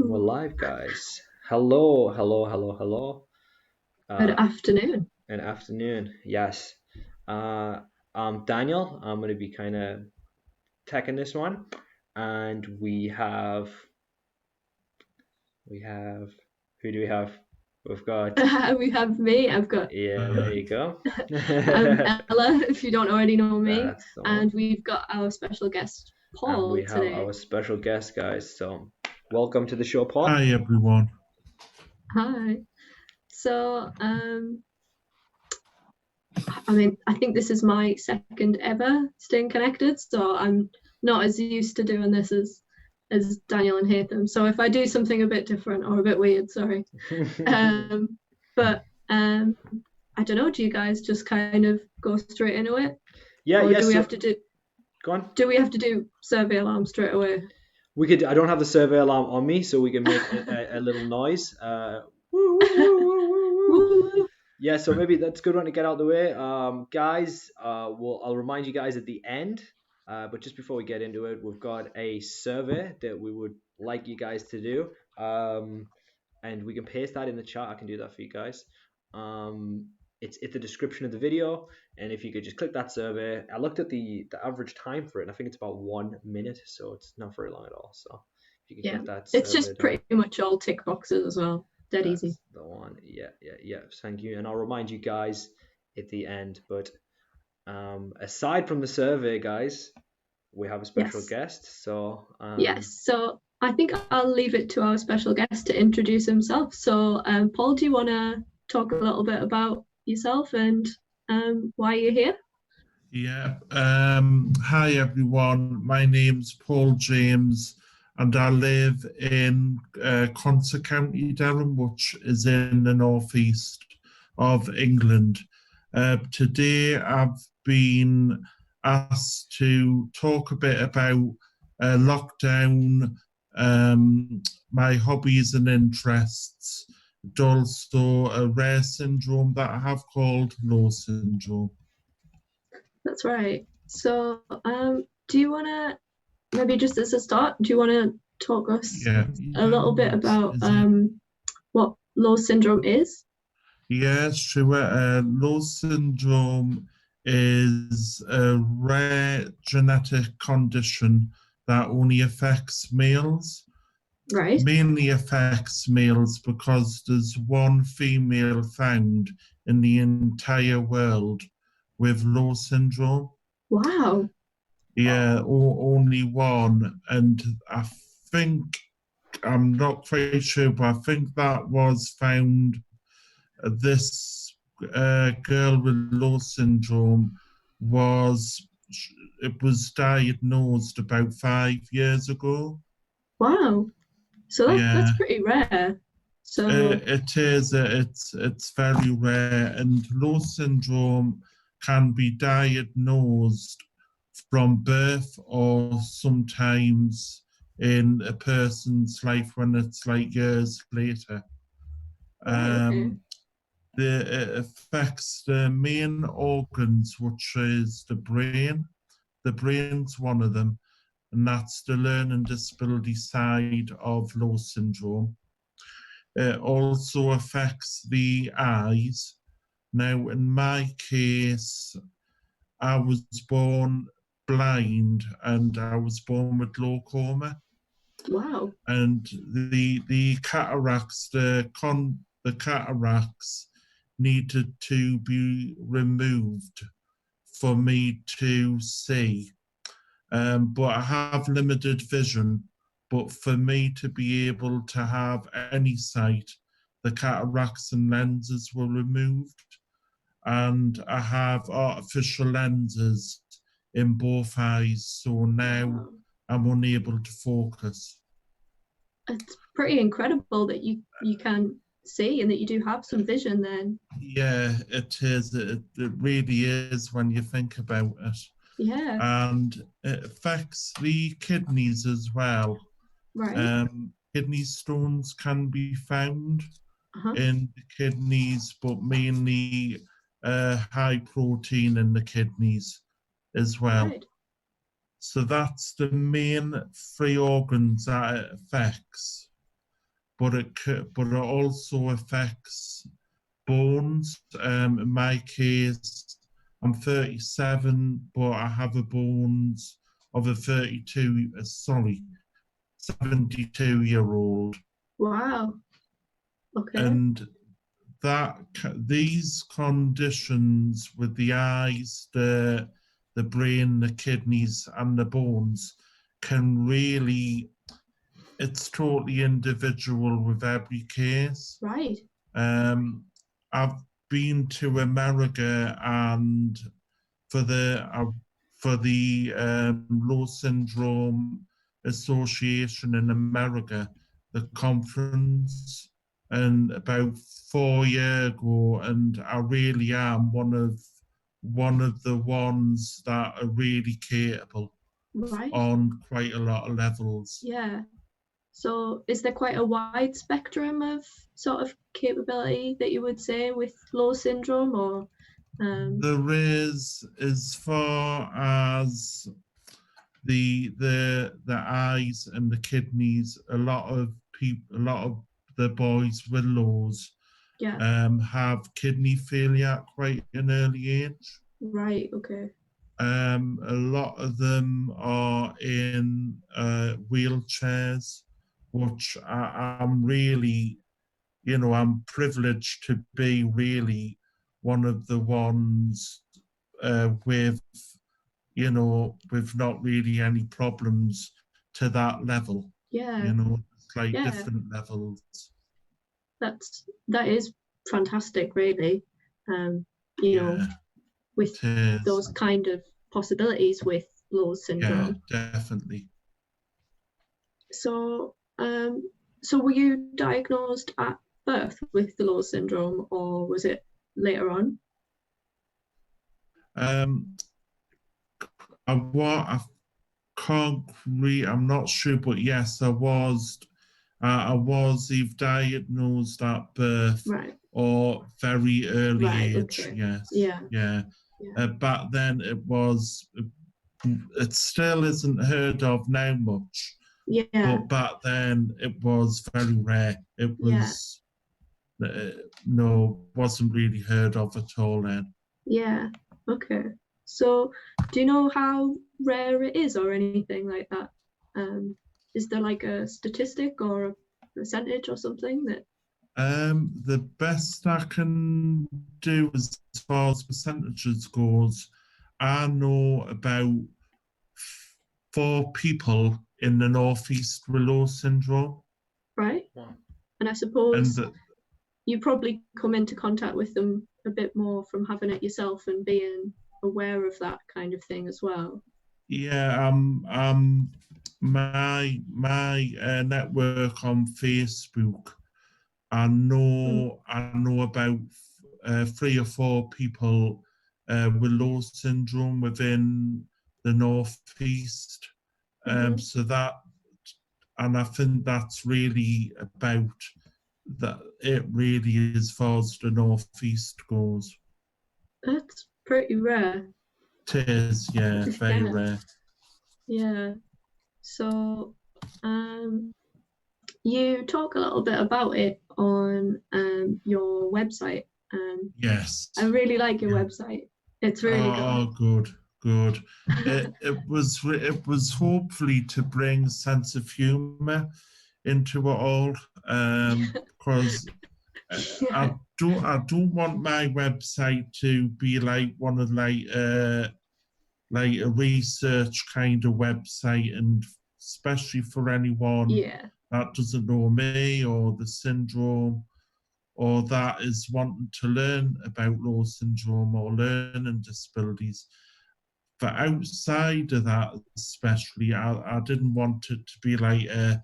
We're live, guys. Hello, hello, hello, hello. Good Uh, afternoon. and afternoon. Yes. I'm Daniel. I'm gonna be kind of teching this one, and we have who do we have? We've got We have me. I've got yeah. There you go. Ella, if you don't already know me, That's the one. and we've got our special guest And we Paul have today. our special guest, guys. So welcome to the show, Paul. Hi everyone. Hi. So, I mean, I think this is my second ever staying connected, so I'm not as used to doing this as Daniel and Hatham. So if I do something a bit different or a bit weird, sorry. But I don't know. Do you guys just kind of go straight into it, Yeah. or Yes. do we So have to do? go on. Do we have to do survey alarm straight away? We could. I don't have the survey alarm on me, so we can make a little noise. Woo, woo, woo, woo, woo, woo. Woo! Yeah, so maybe that's a good one to get out of the way. Guys, I'll remind you guys at the end. But just before we get into it, we've got a survey that we would like you guys to do. And we can paste that in the chat. I can do that for you guys. It's the description of the video, and if you could just click that survey. I looked at the average time for it, and I think it's about 1 minute, so it's not very long at all. So if you can Yeah, click that it's survey just down. pretty much all tick boxes as well. Dead easy. That's the one. Yeah, yeah, yeah. Thank you. And I'll remind you guys at the end. But aside from the survey, guys, we have a special Yes. guest. So Yes. So I think I'll leave it to our special guest to introduce himself. So, Paul, do you want to talk a little bit about yourself and why you're here? Yeah. Hi everyone. My name's Paul James, and I live in Consett County, Durham, which is in the northeast of England. Today, I've been asked to talk a bit about lockdown, my hobbies and interests, and also a rare syndrome that I have called Low syndrome. That's right. So, do you want to maybe just as a start, do you want to talk us Yeah. a little bit about Is it? what Low syndrome is? Yes, sure. Low syndrome is a rare genetic condition that only affects males. Right. Mainly affects males because there's one female found in the entire world with Low syndrome. Wow. Yeah, only one. And I think, I'm not quite sure, but I think that was found, this girl with Low syndrome was, it was diagnosed about 5 years ago. Wow. So that's Yeah, pretty rare. So, it is. It's very rare, and Low syndrome can be diagnosed from birth or sometimes in a person's life when it's like years later. right, okay. Um, it affects the main organs, which is the brain. The brain's one of them, and that's the learning disability side of Low syndrome. It also affects the eyes. Now, in my case, I was born blind and I was born with glaucoma. Wow. And the cataracts, the cataracts needed to be removed for me to see. But I have limited vision. But for me to be able to have any sight, the cataracts and lenses were removed. And I have artificial lenses in both eyes. So now Wow. I'm unable to focus. It's pretty incredible that you can see and that you do have some vision then. Yeah, it is. It really is when you think about it. Yeah. And it affects the kidneys as well. Right. Kidney stones can be found Uh-huh. in the kidneys, but mainly high protein in the kidneys as well. Right. So that's the main three organs that it affects. but it also affects bones. In my case, I'm 37, but I have a bones of a 72-year-old. Wow. Okay. And these conditions with the eyes, the brain, the kidneys, and the bones can really, it's totally individual with every case. Right. I've been to America, and for the Low Syndrome Association in America, the conference, and about 4 years ago, and I really am one of the ones that are really capable Right. on quite a lot of levels. Yeah. So is there quite a wide spectrum of sort of capability that you would say with Low syndrome, or There is, as far as the eyes and the kidneys, a lot of the boys with lows yeah. have kidney failure at quite an early age. Right. Okay. A lot of them are in wheelchairs, which I'm really, I'm privileged to be really one of the ones with not really any problems to that level. Yeah. It's like Yeah. different levels. That is fantastic, really. Yeah, With it is. those kind of possibilities with Low syndrome. Yeah, definitely. So, so were you diagnosed at birth with the Low syndrome, or was it later on? I can't I'm not sure, but yes, I was either diagnosed at birth, right, or very early age. Okay. Yes. Yeah. Back then it still isn't heard of now much. Yeah. But back then it was very rare. It was wasn't really heard of at all then. Yeah. Okay. So, do you know how rare it is, or anything like that? Is there like a statistic or a percentage or something that? The best I can do as far as percentages goes, I know about 4 people in the Northeast with Low syndrome. Right. Wow. And I suppose And you probably come into contact with them a bit more from having it yourself and being aware of that kind of thing as well. yeah, my network on Facebook, I know about 3 or 4 people with Low syndrome within the Northeast. So that, and I think that's really about that. It really is as far as the Northeast goes. That's pretty rare. It is, yeah, very rare. Yeah. So, you talk a little bit about it on your website. Yes. I really like your website. It's really good. Good. It was hopefully to bring a sense of humor into it all, because I don't want my website to be like one of like a research kind of website, and especially for anyone that doesn't know me or the syndrome, or that is wanting to learn about Low syndrome or learning disabilities. But outside of that, especially, I didn't want it to be like a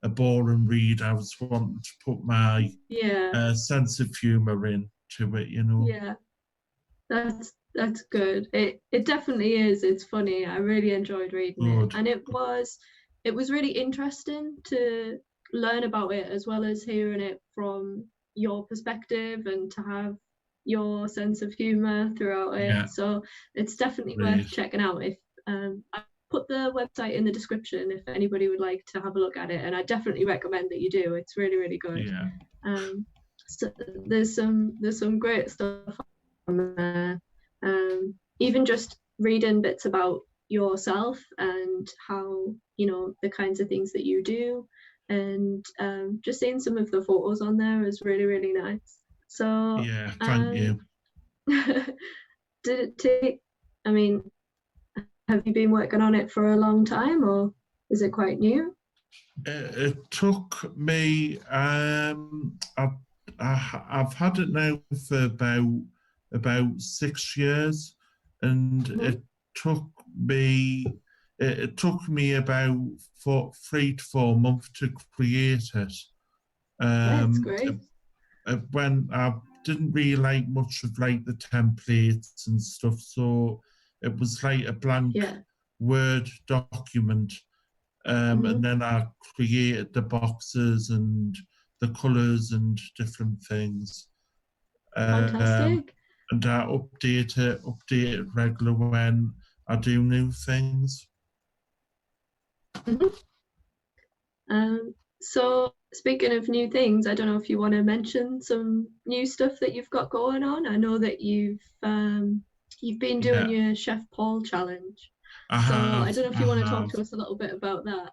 boring read. I was wanting to put my sense of humor into it, Yeah, that's good. It definitely is. It's funny. I really enjoyed reading it, and it was really interesting to learn about it, as well as hearing it from your perspective, and to have your sense of humor throughout it. So it's definitely worth checking out. If put the website in the description if anybody would like to have a look at it, and I definitely recommend that you do. It's really, really good. Yeah. So there's some great stuff on there. Even just reading bits about yourself and how, you know, the kinds of things that you do, and just seeing some of the photos on there is really, really nice. So Yeah, thank you. did it take, I mean, have you been working on it for a long time, or is it quite new? It took me, I've had it now for about 6 years, and Mhm. it took me about 3 to 4 months to create it. Yeah, it's great. When I didn't really like much of like the templates and stuff, so it was like a blank Yeah. Word document. Mhm. And then I created the boxes and the colours and different things. Fantastic. And I update it regular when I do new things. Mhm. So speaking of new things, I don't know if you want to mention some new stuff that you've got going on. I know that you've been doing Yeah, your Chef Paul challenge. I So I have. don't know if I you want to talk have. to us a little bit about that.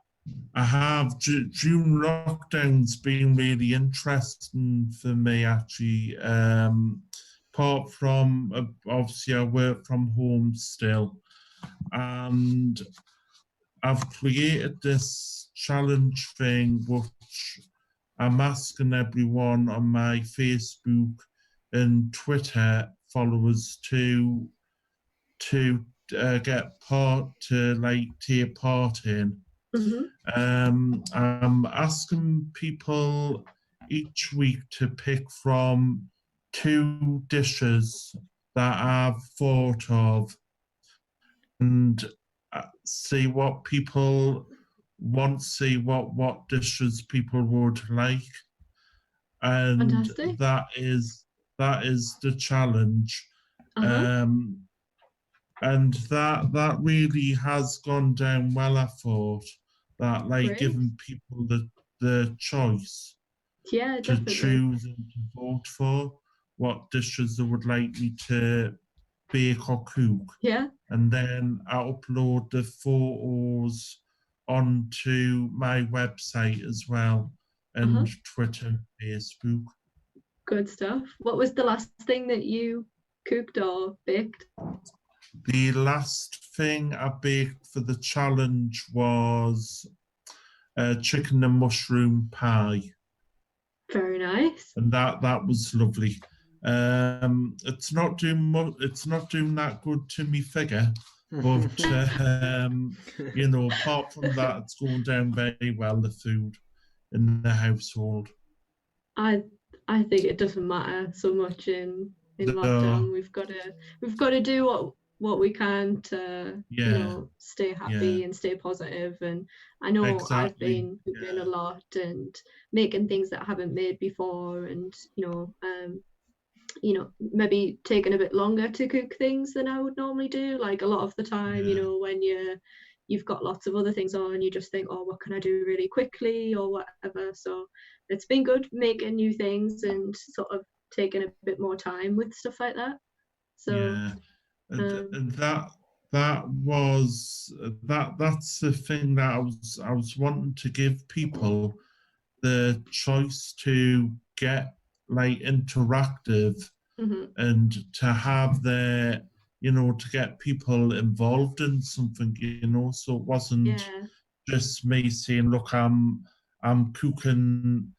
I have. June lockdown's been really interesting for me, actually. Apart from obviously, I work from home still, and I've created this challenge thing, which I'm asking everyone on my Facebook and Twitter followers to get part to like take part in. Hmm. I'm asking people each week to pick from 2 dishes that I've thought of and see what people want, see what dishes people would like, and Fantastic. that is the challenge. Uh-huh. Um, and that really has gone down well. I thought that like Great. giving people the choice Yeah, to definitely. choose and to vote for what dishes they would like me to bake or cook, Yeah. and then I upload the photos onto my website as well, Uh-huh. and Twitter, Facebook. Good stuff. What was the last thing that you cooked or baked? The last thing I baked for the challenge was chicken and mushroom pie, Very nice. and that was lovely. It's not doing that good to me figure, but you know, apart from that, it's going down very well. The food in the household. I I think it doesn't matter so much in The lockdown. We've got to do what we can to, you Yeah, know, stay yeah, happy and stay positive. And I know I've exactly. been cooking a Yeah, lot and making things that I haven't made before, and you know, maybe taking a bit longer to cook things than I would normally do. Like a lot of the time, you yeah, know, when you've got lots of other things on, you just think, oh, what can I do really quickly or whatever. So it's been good making new things and sort of taking a bit more time with stuff like that. So yeah. um, And that's the thing that I was wanting to give people the choice to get like interactive mhm, and to have their, you know, to get people involved in something, you know, so it wasn't yeah, just me saying, look, I'm cooking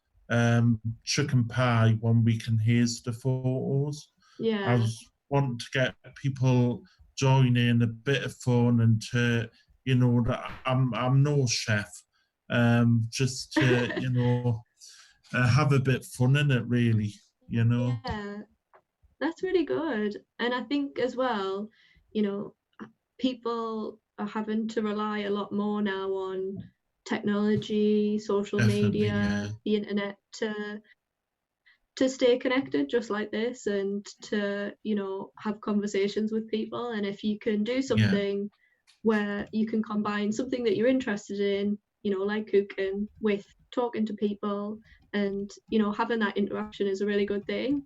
chicken pie one week and here's the photos. I yeah, was wanting to get people joining a bit of fun and to, you know, that I'm no chef, just to, you know, have a bit fun in it, really, you know. yeah. That's really good. And I think as well, you know, people are having to rely a lot more now on technology, social Definitely, yeah, media, the internet to stay connected just like this, and to, you know, have conversations with people. And if you can do yeah, something where you can combine something that you're interested in, like cooking, with talking to people, and having that interaction is a really good thing.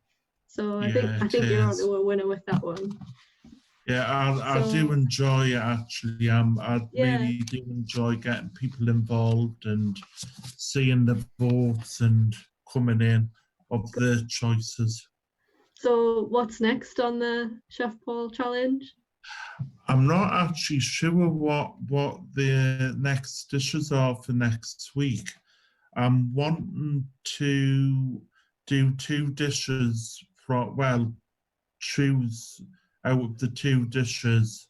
So I Yeah, it think you're is. onto a winner with that one. Yeah, I So, do enjoy it actually. I yeah. really do enjoy getting people involved and seeing the votes and coming in of the choices. So what's next on the Chef Paul challenge? I'm not actually sure what the next dishes are for next week. I'm wanting to do 2 dishes from, well, choose out of the 2 dishes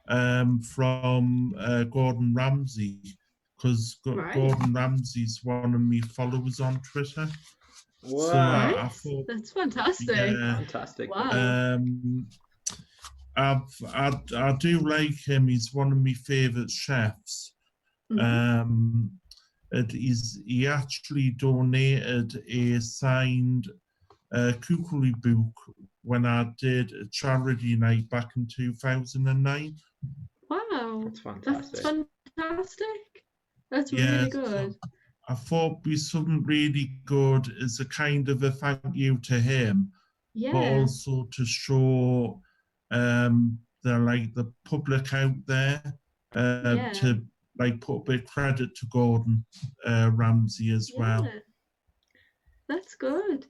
from Gordon Ramsay, because Right. Gordon Ramsay's one of my followers on Twitter. So Wow. I Nice. thought, That's fantastic. yeah, Fantastic. Wow. I do like him. He's one of my favourite chefs. Mhm. And he actually donated a signed cookery book when I did a charity night back in 2009. Wow. That's That's fantastic. fantastic. That's Yeah, really good. so I thought it'd be something really good as a kind of a thank you to him, but Yeah. also to show the public out there Yeah. to like put a bit of credit to Gordon Ramsay as well. Yeah. That's good.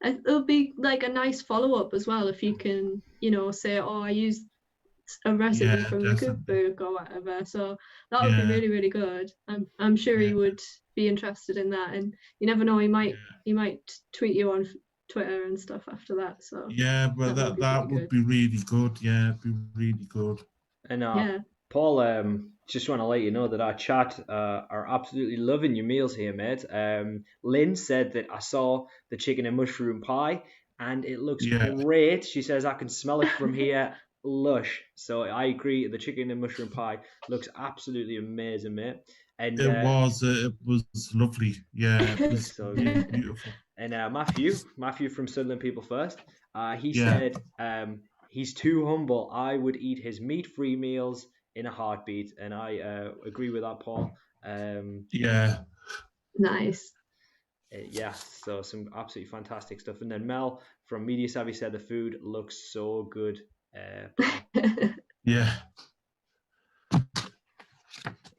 It'll be like a nice follow-up as well if you can, say, oh, I used a recipe Yeah, from the definitely. cookbook or whatever. So that would be Yeah, really, really good. I'm sure yeah, he would be interested in that, and you never know, he might tweet you on Twitter and stuff after that. So yeah. Well, that would be pretty that would good. be really good. Yeah, it'd be really good. And Yeah. Paul, just want to let you know that our chat are absolutely loving your meals here, mate. Lynn said that I saw the chicken and mushroom pie and it looks Yeah, great. She says I can smell it from here. Lush. So I agree. The chicken and mushroom pie looks absolutely amazing, mate. And it was lovely. Yeah, it was so really good. beautiful. And Matthew from Sunderland People First, he Yeah, said he's too humble. I would eat his meat-free meals in a heartbeat, and I agree with that, Paul. yeah, Nice. Yeah, so some absolutely fantastic stuff. And then Mel from Media Savvy said the food looks so good, Paul. yeah.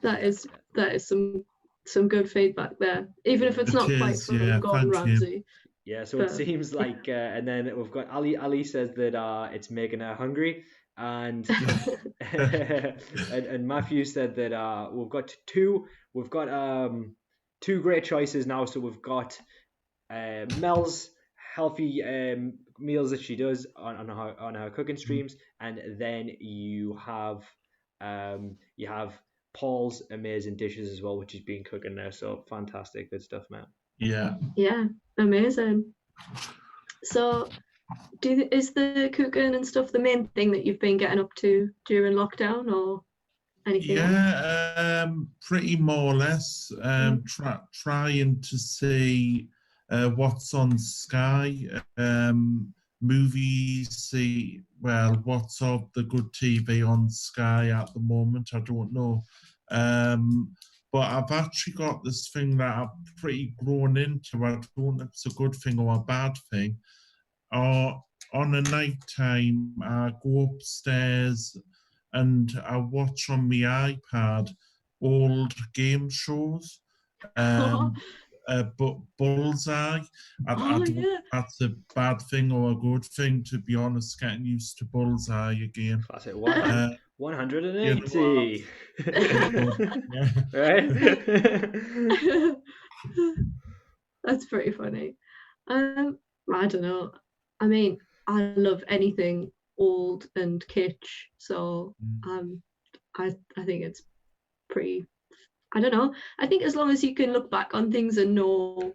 that is some good feedback there, even if it's It not quite is. from Yeah, Gordon thank you. Ramsay. Yeah, so it But seems like, and then we've got Ali. Ali says that it's making her hungry, and and Matthew said that we've got two great choices now. So we've got Mel's healthy meals that she does on her cooking streams, and then you have Paul's amazing dishes as well, which he's been cooking now. So fantastic, good stuff, man. Yeah. yeah, amazing. So is the cooking and stuff the main thing that you've been getting up to during lockdown, or anything else? Yeah, pretty more or less. Trying to see what's on Sky, movies, see, well, what's of the good TV on Sky at the moment. I don't know. But I've actually got this thing that I've pretty grown into. I don't know if it's a good thing or a bad thing. Or on a night time, I go upstairs and I watch on my iPad old game shows. Um, but Bullseye, I Oh don't know yeah. if that's a bad thing or a good thing, to be honest, getting used to Bullseye again. Classic Uh, you know what? 180. Pretty good. Yeah. Right? That's pretty funny. I don't know. I mean, I love anything old and kitsch, so I think it's pretty. I don't know. I think as long as you can look back on things and know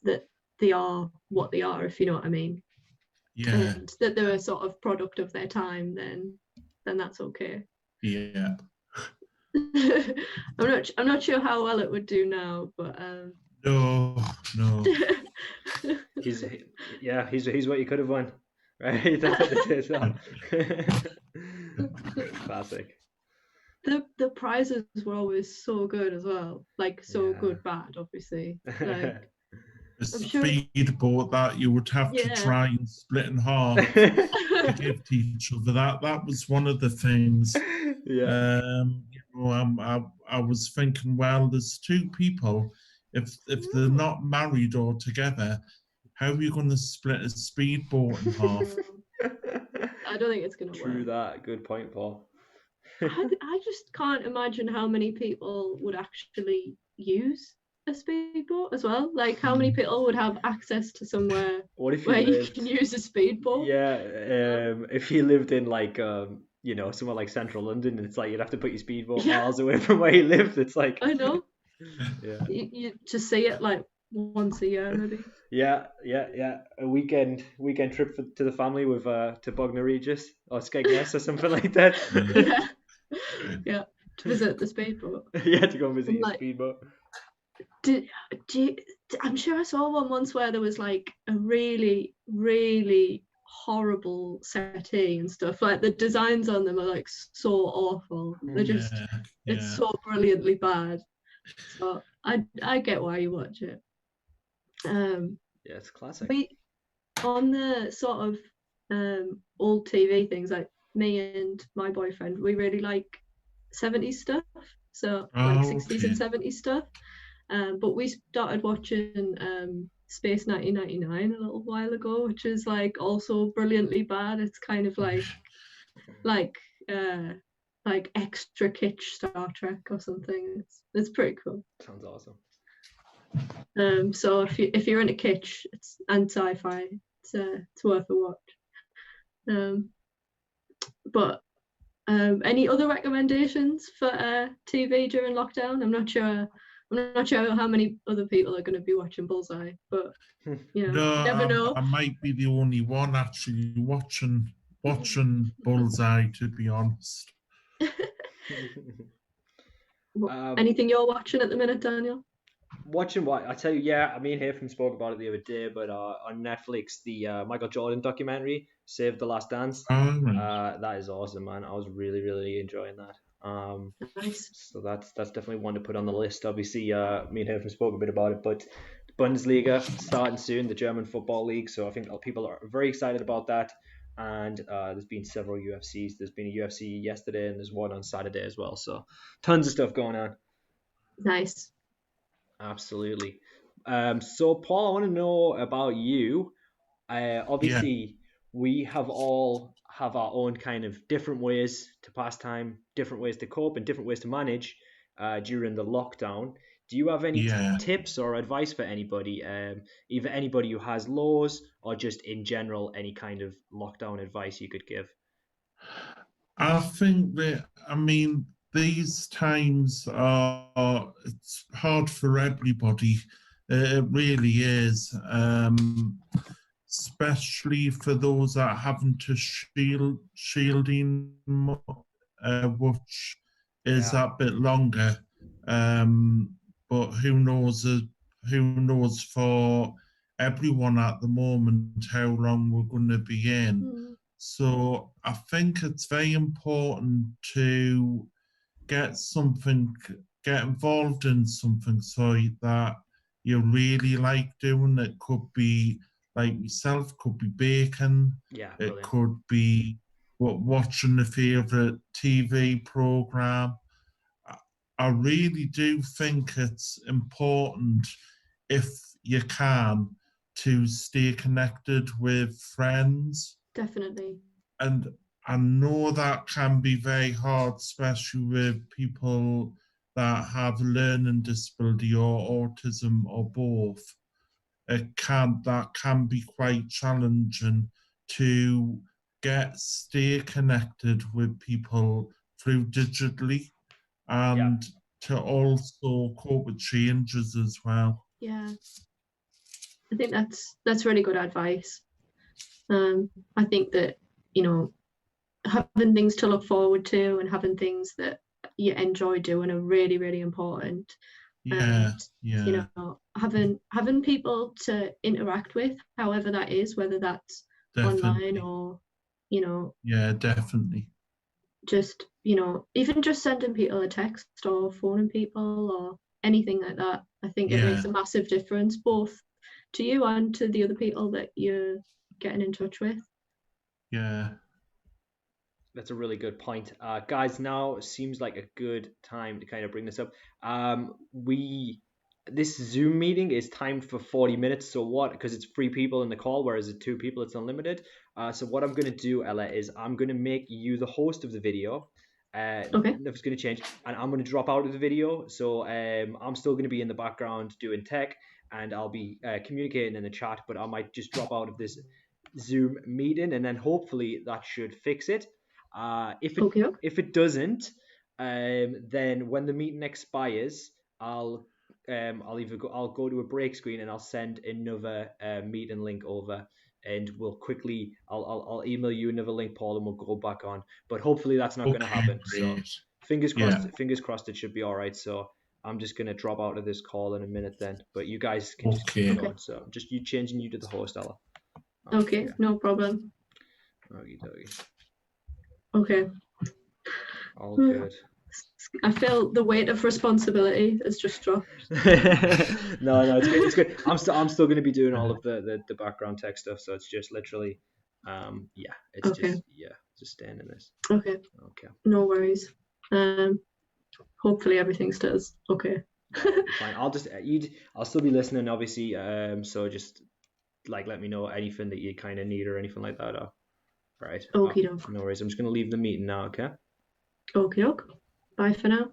that they are what they are, if you know what I mean, Yeah. and that they're a sort of product of their time, then that's okay. Yeah. I'm not sure how well it would do now, but No, no. he's he's what you could have won. Right? That's what it is. So. Classic. the prizes were always so good as well. Like so Yeah. good, bad, obviously. Like A I'm sure. speedboat that you would have to Yeah. try and split in half to give to each other. That was one of the things. Yeah. I was thinking, well, there's two people. If they're not married or together, how are you going to split a speedboat in half? I don't think it's gonna True work. that. Good point, Paul. I just can't imagine how many people would actually use a speedboat as well. Like how many people would have access to somewhere What if you where you lived? can use a speedboat? Yeah, Um, if you lived in like somewhere like central London, and it's like you'd have to put your speedboat yeah, miles away from where you lived. It's like, I know. yeah, You just see it like once a year, maybe. yeah. A weekend trip to the family with to Bognor Regis or Skegness or something like that. Yeah, yeah. To visit the speedboat. Yeah, to go and visit I'm your like, speedboat. do, do you, I'm sure I saw one once where there was like a really, really horrible settee and stuff. Like the designs on them are like so awful. They're just, Yeah, it's yeah, so brilliantly bad. So I get why you watch it. Yeah, it's classic. We on the sort of old TV things, like me and my boyfriend, we really like 70s stuff. So like 60s and okay. 70s stuff. But we started watching Space 1999 a little while ago, which is like also brilliantly bad. It's kind of like uh like extra kitsch Star Trek or something. It's pretty cool. Sounds awesome. So if you're into kitsch, and sci-fi, it's worth a watch. Um, but any other recommendations for TV during lockdown? I'm not sure. I'm not sure how many other people are going to be watching Bullseye, but you No, never know. I might be the only one actually watching Bullseye, to be honest. um, Anything you're watching at the minute, Daniel? Watching what I tell you, yeah, I mean, Haytham spoke about it the other day, but on Netflix, the Michael Jordan documentary, "Save the Last Dance," All right. that is awesome, man. I was really, really enjoying that. Nice. So that's definitely one to put on the list. Obviously, me and Haytham spoke a bit about it, but the Bundesliga starting soon, the German football league. So I think people are very excited about that. And there's been several UFCs. There's been a UFC yesterday, and there's one on Saturday as well. So tons of stuff going on. Nice. Absolutely. So Paul, I want to know about you. Yeah, Obviously, we have all have our own kind of different ways to pass time, different ways to cope, and different ways to manage during the lockdown. Do you have any yeah. tips or advice for anybody, either anybody who has laws or just in general, any kind of lockdown advice you could give? I think that, I mean, these times are, it's hard for everybody. It really is. Especially for those that are having to shielding, which is Yeah, a bit longer. Um, but who knows for everyone at the moment how long we're going to be in. Mm, So I think it's very important to get something, get involved in something so that you really like doing. It could be like myself, could be baking, yeah, it brilliant. could be watching a favorite TV program. I really do think it's important, if you can, to stay connected with friends. definitely. And I know that can be very hard, especially with people that have learning disability or autism or both. That can be quite challenging to stay connected with people through digitally, Yeah, and to also cope with changes as well. Yeah, I think that's really good advice. I think that you know having things to look forward to and having things that you enjoy doing are really, really important. Yeah, And yeah, having people to interact with, however that is, whether that's online definitely. or you know Yeah, definitely. just, even just sending people a text or phoning people or anything like that, I think it makes Yeah. a massive difference, both to you and to the other people that you're getting in touch with. Yeah. That's a really good point. Guys, now seems like a good time to kind of bring this up. This Zoom meeting is timed for 40 minutes. So what? Because it's 3 people in the call, whereas it's 2 people, it's unlimited. So what I'm going to do, Ella, is I'm going to make you the host of the video. Okay. Nothing's going to change, and I'm going to drop out of the video. So I'm still going to be in the background doing tech, and I'll be communicating in the chat, but I might just drop out of this Zoom meeting, and then hopefully that should fix it. Okay. If it doesn't, then when the meeting expires, I'll go to a break screen and I'll send another meeting link over, and I'll email you another link, Paul, and we'll go back on. But hopefully that's not going to Okay, happen. So great. fingers Yeah. crossed. Fingers crossed it should be all right. So I'm just gonna drop out of this call in a minute then. But you guys can just keep Okay. going. So just you changing you to the host, Ella. Okay, no problem. Okie dokie. Okay. All good. I feel the weight of responsibility has just dropped. No, it's good. It's good. I'm still going to be doing all of the background tech stuff, so it's just literally, it's Okay. just staying in this. Okay. Okay. No worries. Hopefully everything stays okay. Fine. I'll still be listening, obviously. So just let me know anything that you kind of need or anything like that. Right. Okie doke. No worries. I'm just going to leave the meeting now. Okay. Okie doke. Bye for now.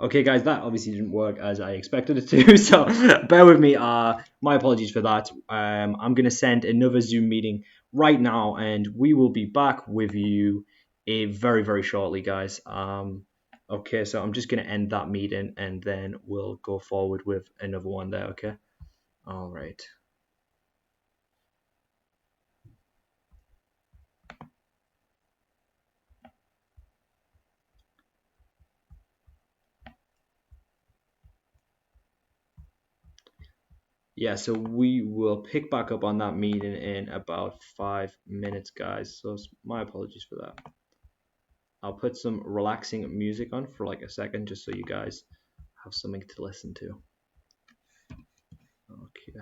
Okay, guys, that obviously didn't work as I expected it to, so bear with me. My apologies for that. I'm going to send another Zoom meeting right now, and we will be back with you very, very shortly, guys. Okay, so I'm just going to end that meeting, and then we'll go forward with another one there, okay? All right. Yeah, so we will pick back up on that meeting in about 5 minutes, guys. So my apologies for that. I'll put some relaxing music on for like a second just so you guys have something to listen to. Okay.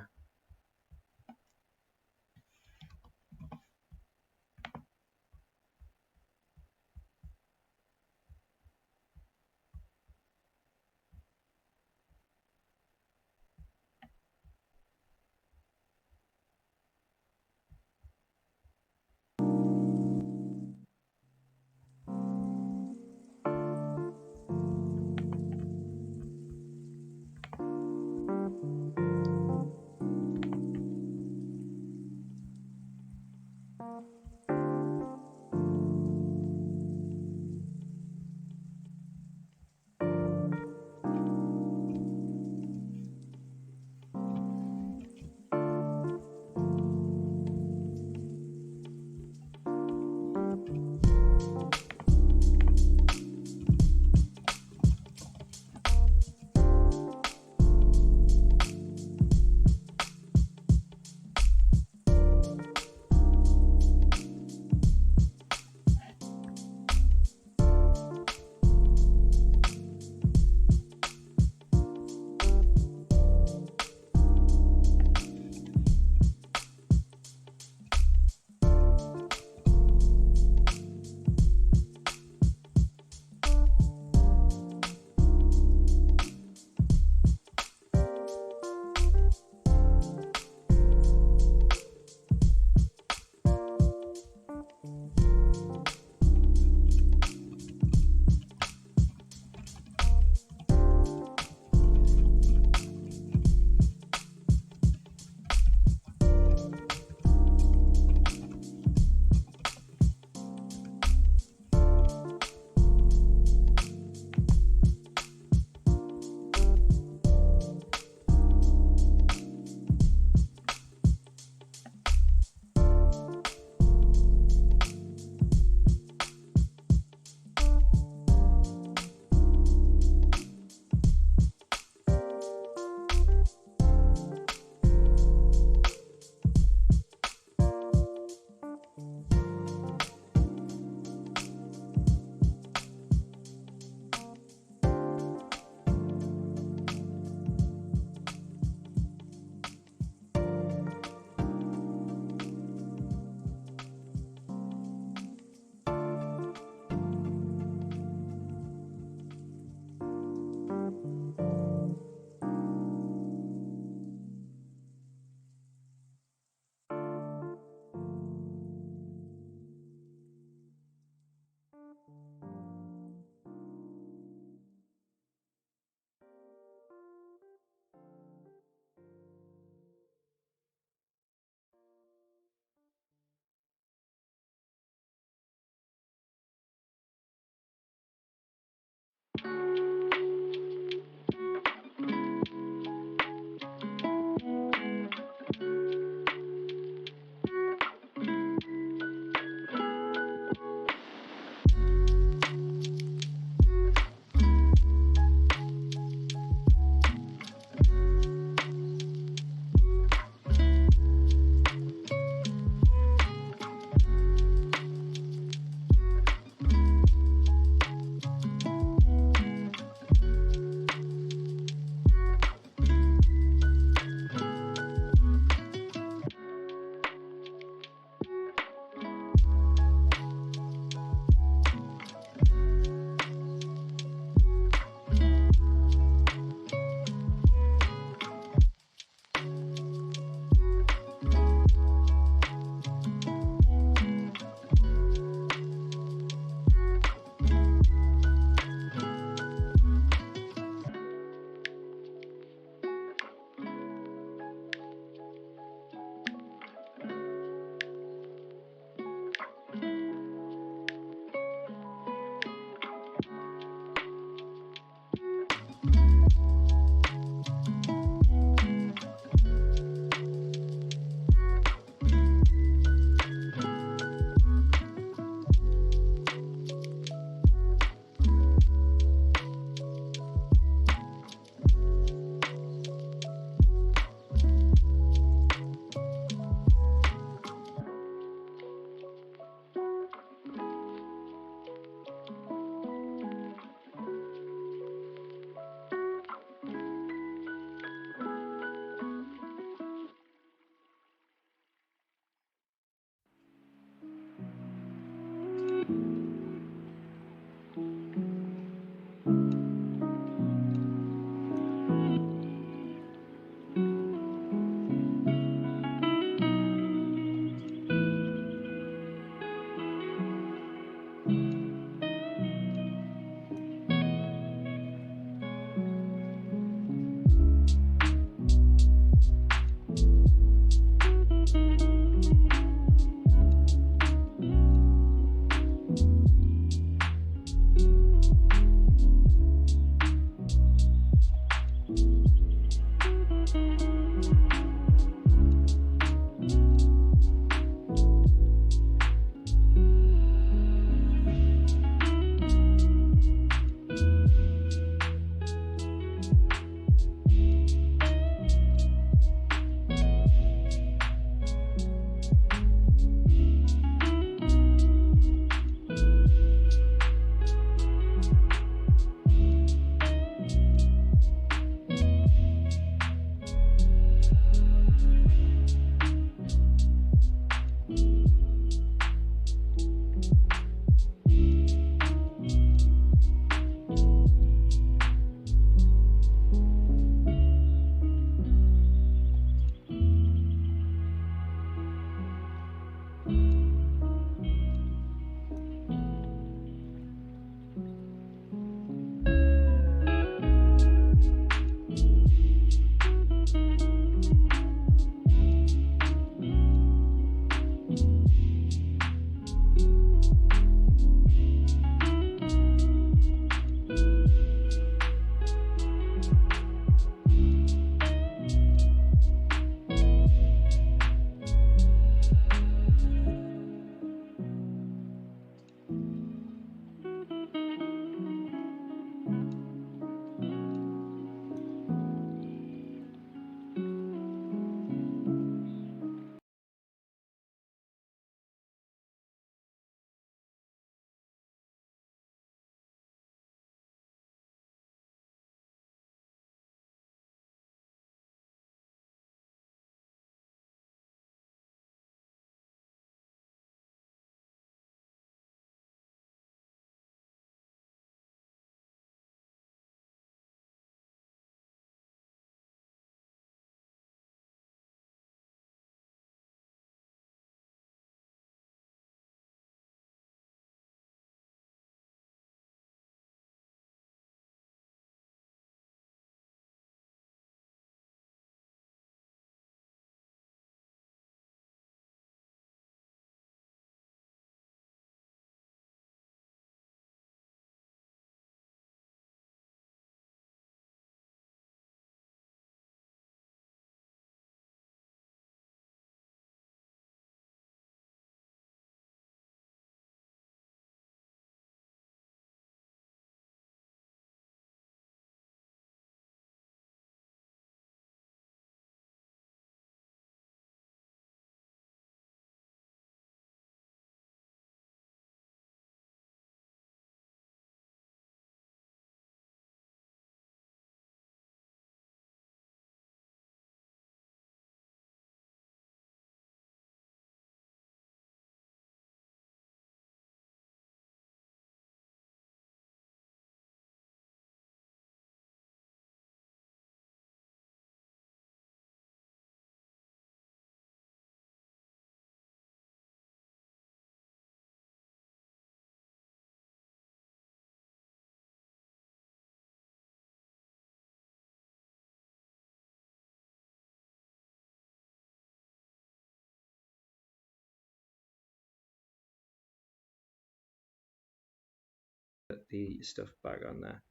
The stuff back on there.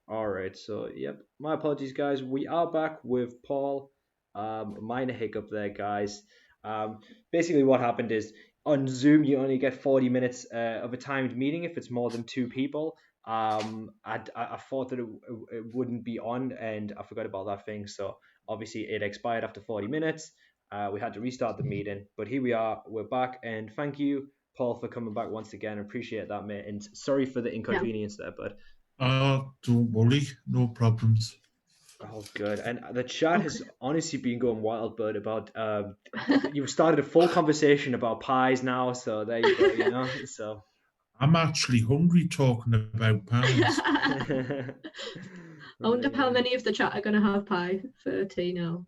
All right, so yep, my apologies, guys. We are back with Paul. Minor hiccup there, guys. Um, Basically, what happened is on Zoom you only get 40 minutes of a timed meeting if it's more than two people. I thought that it wouldn't be on, and I forgot about that thing. So obviously it expired after 40 minutes. We had to restart the meeting, but here we are. We're back, and thank you, Paul, for coming back once again. I appreciate that, mate. And sorry for the inconvenience there, but. Don't worry, no problems. Oh, good. And the chat Okay. has honestly been going wild, but about you've started a full conversation about pies now, so there you go, So I'm actually hungry talking about pies. I wonder how many of the chat are going to have pie for tea now.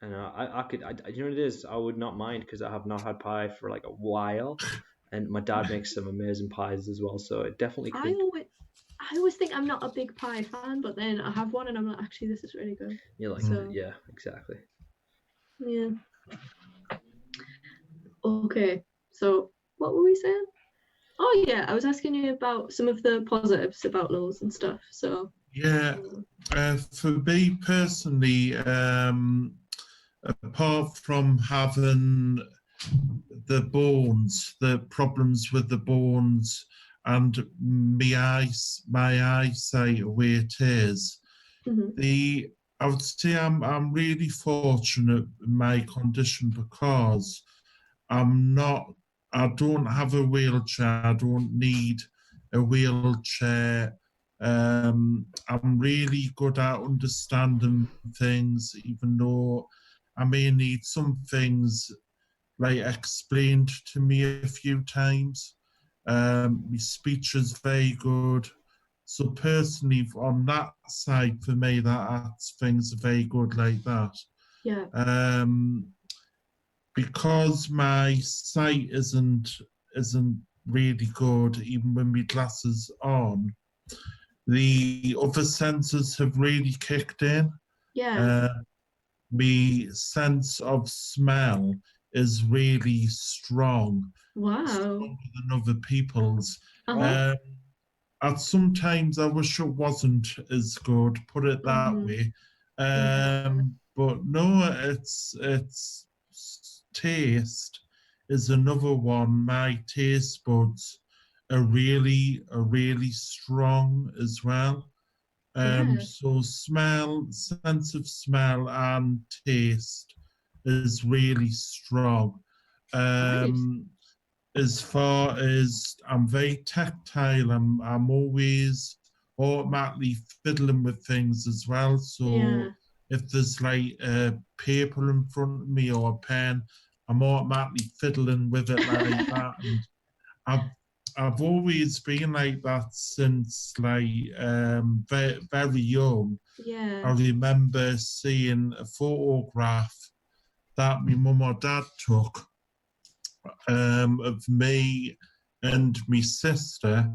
I know. I could. You know what it is? I would not mind because I have not had pie for like a while, and my dad makes some amazing pies as well. So it definitely could. I always think I'm not a big pie fan, but then I have one and I'm like, actually, this is really good. You're like, So yeah, exactly. yeah. Okay. So what were we saying? Oh yeah, I was asking you about some of the positives about Lowe's and stuff. So Yeah, for me personally, apart from having the problems with the bones and my eyesight where it is, mhm. I would say I'm really fortunate in my condition because I'm not I don't have a wheelchair. I don't need a wheelchair. I'm really good at understanding things, even though I may need some things like explained to me a few times. My speech is very good. So personally, on that side, for me, that's things are very good like that. Yeah. Because my sight isn't really good, even when my glasses on. The other senses have really kicked in. Yeah. My sense of smell is really strong, Wow. stronger than other people's. Uh-huh. Sometimes I wish it wasn't as good, put it that Mhm. way. Yeah. But no, it's taste is another one. My taste buds are really strong as well. Yeah. So sense of smell and taste is really strong. Right. Um, as far as I'm very tactile, I'm always automatically fiddling with things as well. Yeah. So if there's like a paper in front of me or a pen, I'm automatically fiddling with it like that. And I've I've always been like that since like very young. Yeah. I remember seeing a photograph that my mum or dad took of me and my sister,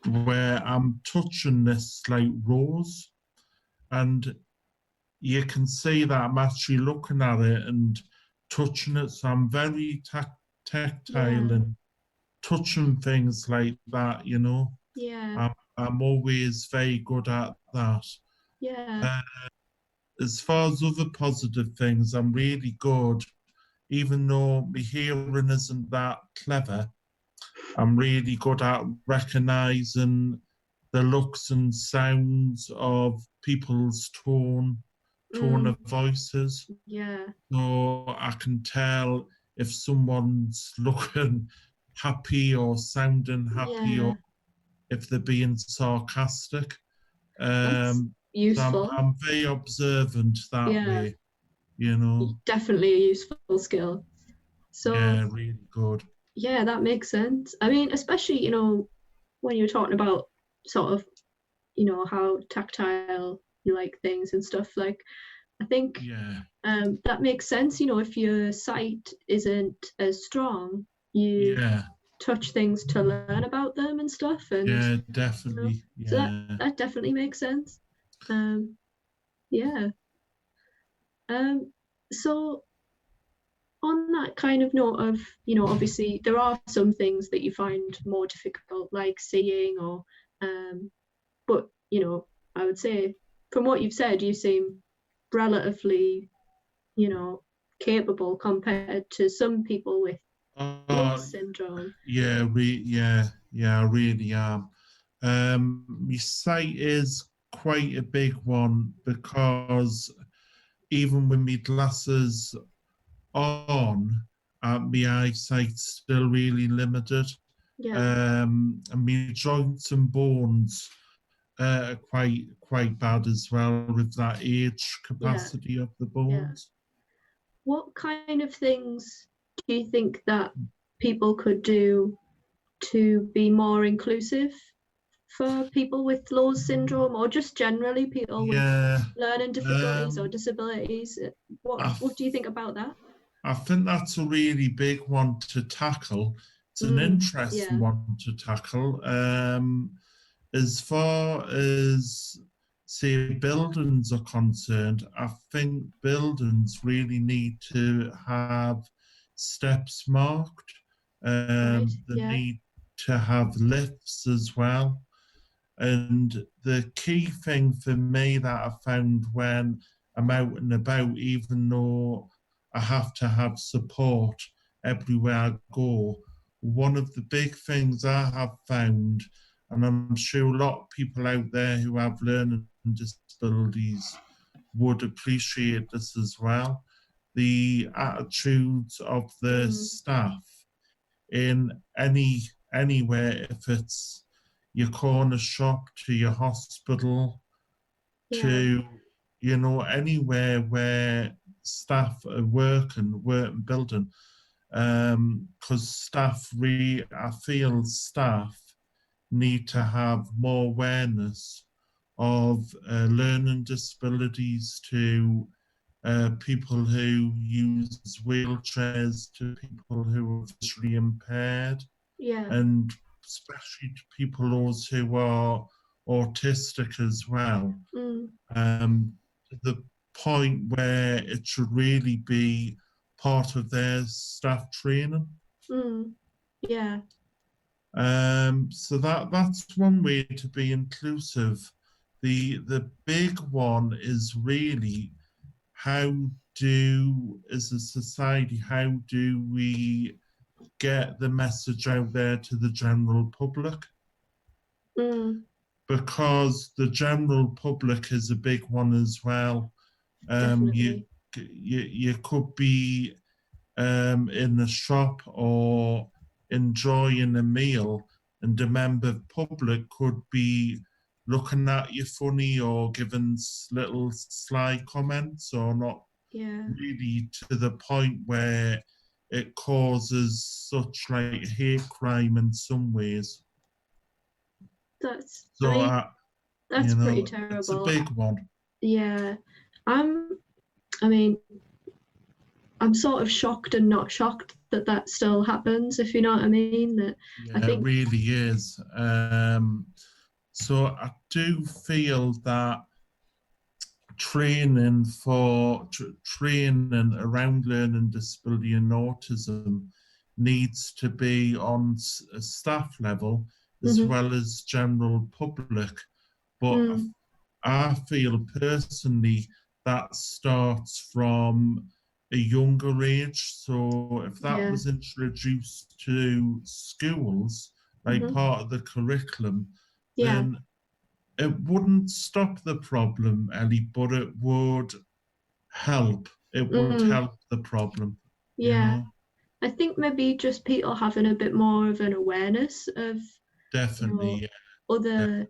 where I'm touching this like rose, and you can see that I'm actually looking at it and touching it. So I'm very tactile Yeah. and touching things like that. Yeah. I'm always very good at that. Yeah. Uh, as far as other positive things, I'm really good. Even though my hearing isn't that clever, I'm really good at recognizing the looks and sounds of people's tone Mm. of voices. Yeah. So I can tell if someone's looking happy or sounding happy or Yeah. if they're being sarcastic. That's So useful. I'm very observant that Yeah. way, you know. Definitely a useful skill. So Yeah, really good. yeah, that makes sense. I mean, especially, when you're talking about sort of, how tactile you like things and stuff, like I think Yeah, that makes sense. If your sight isn't as strong, you yeah, touch things to learn about them and stuff, and yeah, you know, definitely. so that Yeah. that definitely makes sense. Um, yeah. Um, so on that kind of note of, obviously there are some things that you find more difficult, like seeing or, but I would say from what you've said, you seem relatively, you know, capable compared to some people with Oh, Lowe's syndrome. yeah, I really am. My sight is quite a big one because even with my glasses on, my eyesight's still really limited. Yeah, And my joints and bones are quite bad as well with that age yeah, capacity of the yeah. bones. What kind of things do you think that people could do to be more inclusive for people with Lowe's syndrome, or just generally people with Yeah. learning difficulties or disabilities? I, What do you think about that? I think that's a really big one to tackle. It's an interesting Yeah. one to tackle. As far as, say, buildings are concerned, I think buildings really need to have steps marked. Right. They Yeah. need to have lifts as well. And the key thing for me that I found when I'm out and about, even though I have to have support everywhere I go, one of the big things I have found, and I'm sure a lot of people out there who have learning disabilities would appreciate this as well, the attitudes of the staff in anywhere, if it's your corner shop to your hospital to anywhere where staff are working building, because I feel staff need to have more awareness of learning disabilities, to people who use wheelchairs, to people who are visually impaired, and especially to people those who are autistic as well, to the point where it should really be part of their staff training. Yeah. So that's one way to be inclusive. The big one is really, as a society, how do we get the message out there to the general public? Because the general public is a big one as well. Definitely. You could be in a shop or enjoying a meal, and the member of public could be looking at you funny or giving little sly comments, or not really to the point where it causes such like hate crime in some ways. That's That's pretty terrible. It's a big one. Yeah. I mean, I'm sort of shocked and not shocked that still happens, if you know what I mean. I think it really is. So I do feel that training around learning disability and autism needs to be on a staff level as well as general public. But I feel personally that starts from a younger age. So if that was introduced to schools, like part of the curriculum, then it wouldn't stop the problem, Ellie, but it would help. It would help the problem. I think maybe just people having a bit more of an awareness of definitely other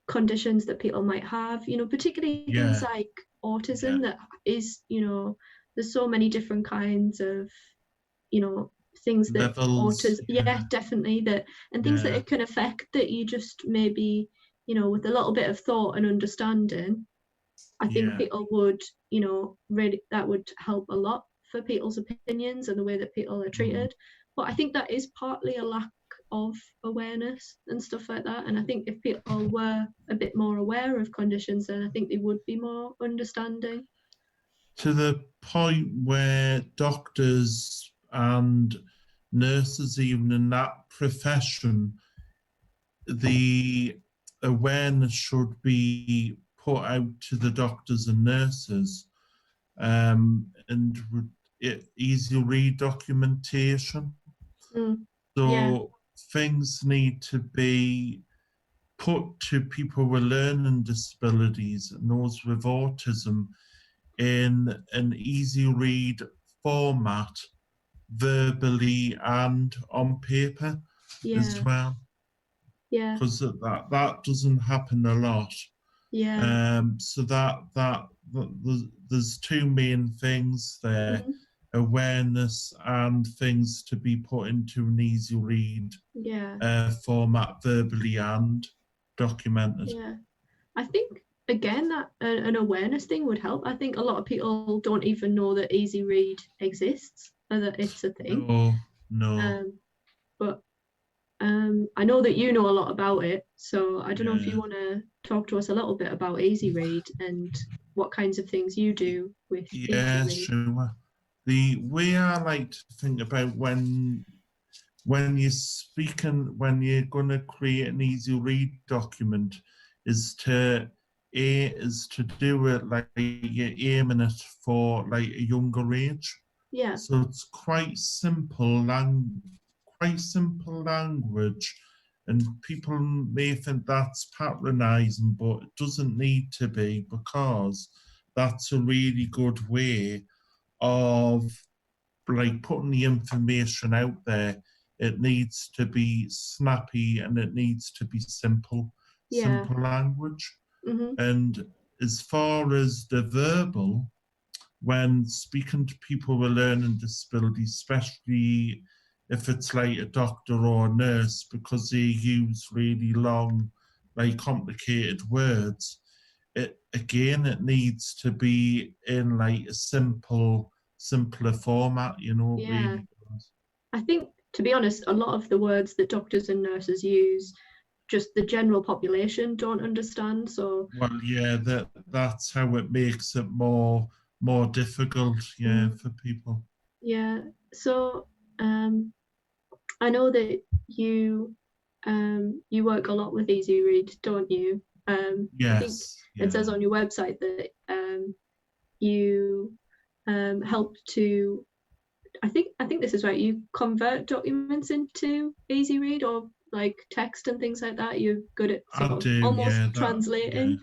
conditions that people might have, particularly things like autism, that is, there's so many different kinds of things that autism definitely, that and things that it can affect, that you just maybe with a little bit of thought and understanding, I think people would really, that would help a lot for people's opinions and the way that people are treated. But I think that is partly a lack of awareness and stuff like that, and I think if people were a bit more aware of conditions, then I think they would be more understanding, to the point where doctors and nurses, even in that profession, the awareness should be put out to the doctors and nurses, and easy read documentation. So things need to be put to people with learning disabilities and those with autism in an easy read format, verbally and on paper as well. Because that doesn't happen a lot. So that there's two main things there. awareness and things to be put into an easy read format, verbally and documented. Yeah. I think again that an awareness thing would help. I think a lot of people don't even know that easy read exists or that it's a thing. No. But I know that you know a lot about it, so I don't know if you want to talk to us a little bit about easy read and what kinds of things you do with easy read. Sure. The way I like to think about when you're speaking, when you're going to create an easy read document, is to do it like you're aiming it for like a younger age. Yeah. So it's quite simple language, and people may think that's patronizing, but it doesn't need to be, because that's a really good way of like putting the information out there. It needs to be snappy and it needs to be simple language. And as far as the verbal, when speaking to people with learning disabilities, especially if it's like a doctor or a nurse, because they use really long, like complicated words, it needs to be in like a simpler format, really. I think, to be honest, a lot of the words that doctors and nurses use, just the general population don't understand. So that's how it makes it more difficult, for people. Yeah. So I know that you work a lot with Easy Read, don't you? I think it says on your website that you help to. I think this is right. You convert documents into Easy Read or like text and things like that. You're good at almost translating.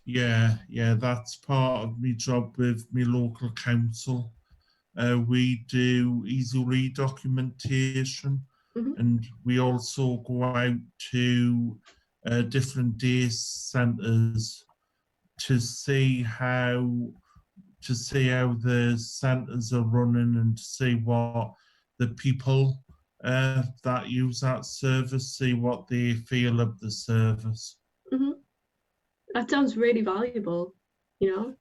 Yeah, that's part of my job with my local council. We do easy read documentation, and we also go out to different day centres to see how the centres are running, and to see what the people that use that service, see what they feel of the service. That sounds really valuable, Yeah,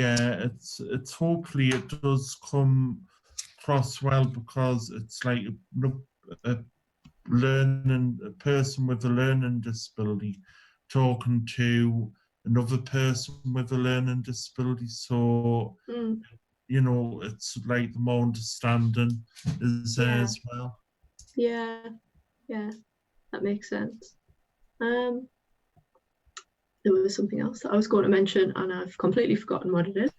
it's hopefully it does come across well, because it's like a person with a learning disability talking to another person with a learning disability. So it's like the more understanding is there as well. Yeah, that makes sense. There was something else that I was going to mention and I've completely forgotten what it is.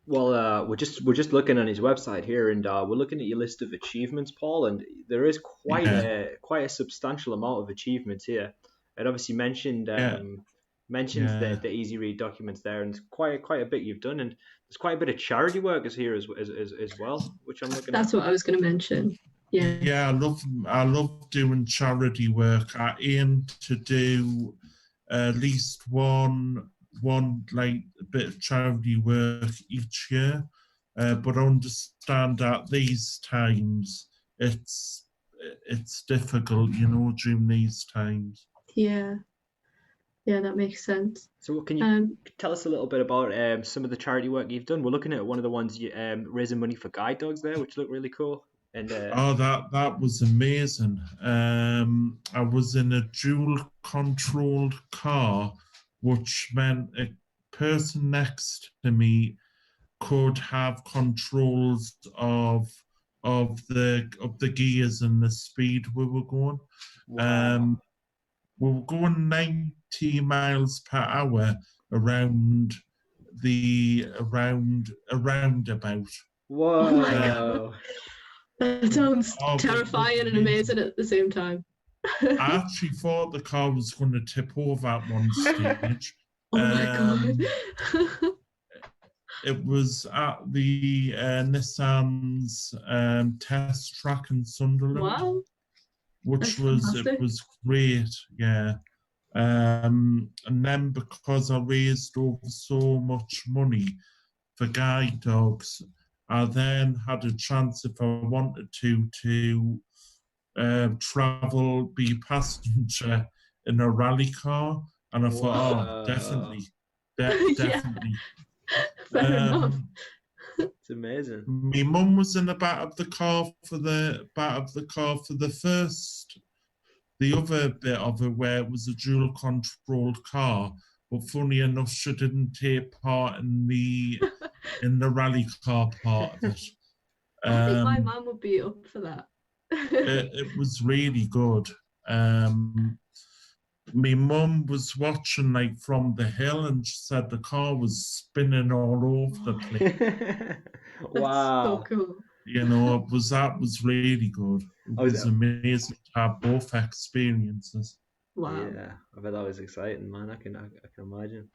Well, we're just looking on his website here, and we're looking at your list of achievements, Paul, and there is quite a substantial amount of achievements here. It obviously mentions the easy read documents there, and quite a bit you've done, and there's quite a bit of charity work is here as well, which I'm looking at. That's what I was going to mention. Yeah, I love doing charity work. I aim to do at least one like bit of charity work each year, but I understand that these times it's difficult, during these times. Yeah, that makes sense. So can you tell us a little bit about some of the charity work you've done? We're looking at one of the ones raising money for guide dogs there, which look really cool. And that was amazing. I was in a dual controlled car, which meant a person next to me could have controls of the gears and the speed we were going. Wow. We were going 90 miles per hour around a roundabout. Whoa. Oh my God. That sounds terrifying and amazing at the same time. I actually thought the car was going to tip over at one stage. Oh my God. It was at the Nissan's test track in Sunderland. Wow. It was great, yeah. And then because I raised over so much money for guide dogs, I then had a chance, if I wanted to travel, be passenger in a rally car, and I thought, oh, Wow. definitely, Yeah, definitely. fair enough. It's amazing. My mum was in the back of the car for the first, the other bit of it where it was a dual controlled car. But funny enough, she didn't take part in the rally car part of it. I think my Um, mum would be up for that. it was really good. Um, my mum was watching like from the hill, and she said the car was spinning all over the place. That's so Wow. cool. That was really good. It I was, was amazing to have both experiences. Wow. yeah, I bet that was exciting, man. I can imagine.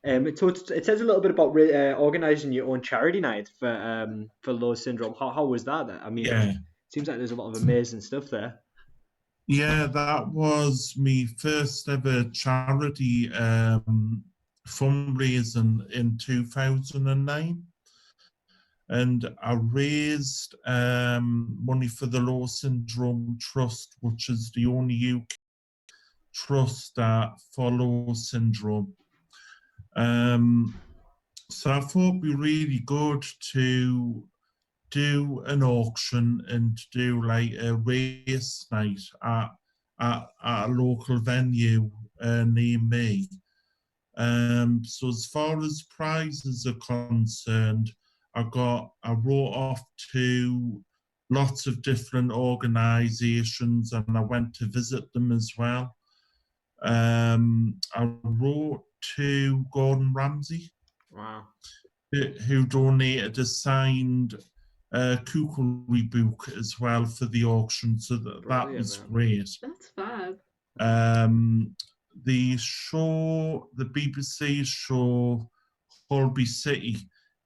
It says a little bit about organizing your own charity night for Low syndrome. How was that? I mean, it Yeah, seems like there's a lot of amazing stuff there. yeah, that was my first ever charity fundraising in 2009. And I raised money for the Low Syndrome Trust, which is the only UK trust that follows syndrome. Um, so I thought it'd be really good to do an auction and do like a race night at a local venue near me. So as far as prizes are concerned, I wrote off to lots of different organisations, and I went to visit them as well. I wrote to Gordon Ramsay, Wow, who donated a signed cookery book as well for the auction, so that brilliant, was man. great. That's fab. Um, the BBC show Holby City,